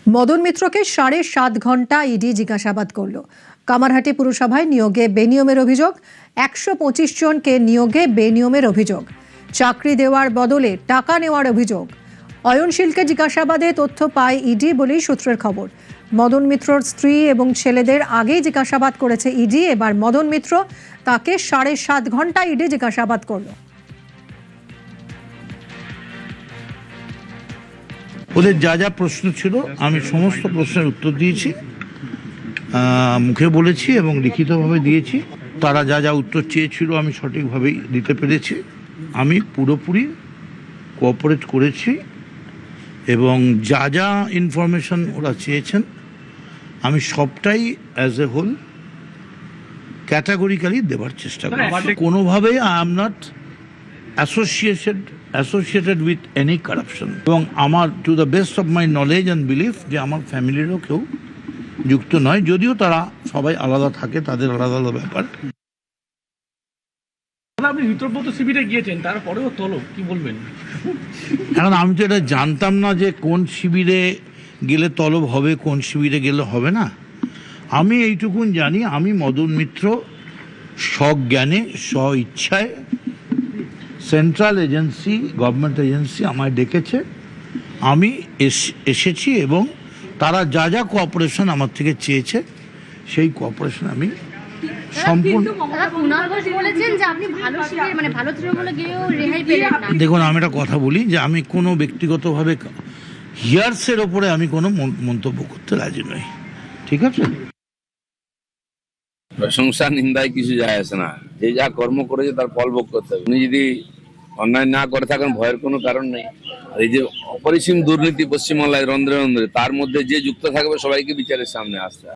মদন মিত্রকে ৭.৫ ঘন্টা ইডি জিজ্ঞাসাবাদ করল। কামারহাটি পুরসভায় নিয়োগে বেনিয়মের অভিযোগ, ১২৫ জনকে নিয়োগে বেনিয়মের অভিযোগ, চাকরি দেওয়ার বদলে টাকা নেওয়ার অভিযোগ। অয়নশীলকে জিজ্ঞাসাবাদে তথ্য পায় ইডি বলেই সূত্রের খবর। মদন মিত্রর স্ত্রী এবং ছেলেদের আগেই জিজ্ঞাসাবাদ করেছে ইডি। এবার মদন মিত্র তাকে ৭.৫ ঘন্টা ইডি জিজ্ঞাসাবাদ করল। ওদের যা যা প্রশ্ন ছিল আমি সমস্ত প্রশ্নের উত্তর দিয়েছি, মুখে বলেছি এবং লিখিতভাবে দিয়েছি। তারা যা যা উত্তর চেয়েছিল আমি সঠিকভাবেই দিতে পেরেছি। আমি পুরোপুরি কোঅপারেট করেছি এবং যা যা ইনফরমেশন ওরা চেয়েছেন আমি সবটাই অ্যাজ এ হোল ক্যাটাগরিক্যালি দেওয়ার চেষ্টা করছি। কোনোভাবেই I am not associated with any corruption, এবং আমার to the best of my knowledge and belief যে আমার ফ্যামিলিরও কেউ যুক্ত নয়, যদিও তারা সবাই আলাদা থাকে, তাদের আলাদা আলাদা ব্যাপার। আপনি মিত্রব্রত শিবিরে গিয়েছেন, তারপরেও তলব, কি বলবেন? এখন আমি তো এটা জানতাম না যে কোন শিবিরে গেলে তলব হবে, কোন শিবিরে গেলে হবে না। আমি এইটুকুন জানি, আমি মদন মিত্র সজ্ঞানে স্ব ইচ্ছায় সেন্ট্রাল এজেন্সি, গভর্নমেন্ট এজেন্সি আমায় ডেকেছে, আমি এসেছি এবং তারা যা যা কোঅপারেশন আমার থেকে চেয়েছে সেই কোঅপারেশন আমি সম্পূর্ণ। দেখুন, আমি একটা কথা বলি যে আমি কোনো ব্যক্তিগতভাবে হিয়ার্সের ওপরে আমি কোনো মন্তব্য করতে রাজি নই, ঠিক আছে? প্রশংসা নিন্দায় কিছু যায় আসে না, যে যা কর্ম করেছে তার ফল ভোগ করতে হবে। উনি যদি অন্যায় না করে থাকেন ভয়ের কোনো কারণ নেই। আর এই যে অপরিসীম দুর্নীতি পশ্চিমবাংলায় রন্ধ্রে রন্ধ্রে, তার মধ্যে যে যুক্ত থাকবে সবাইকে বিচারের সামনে আসতে হবে।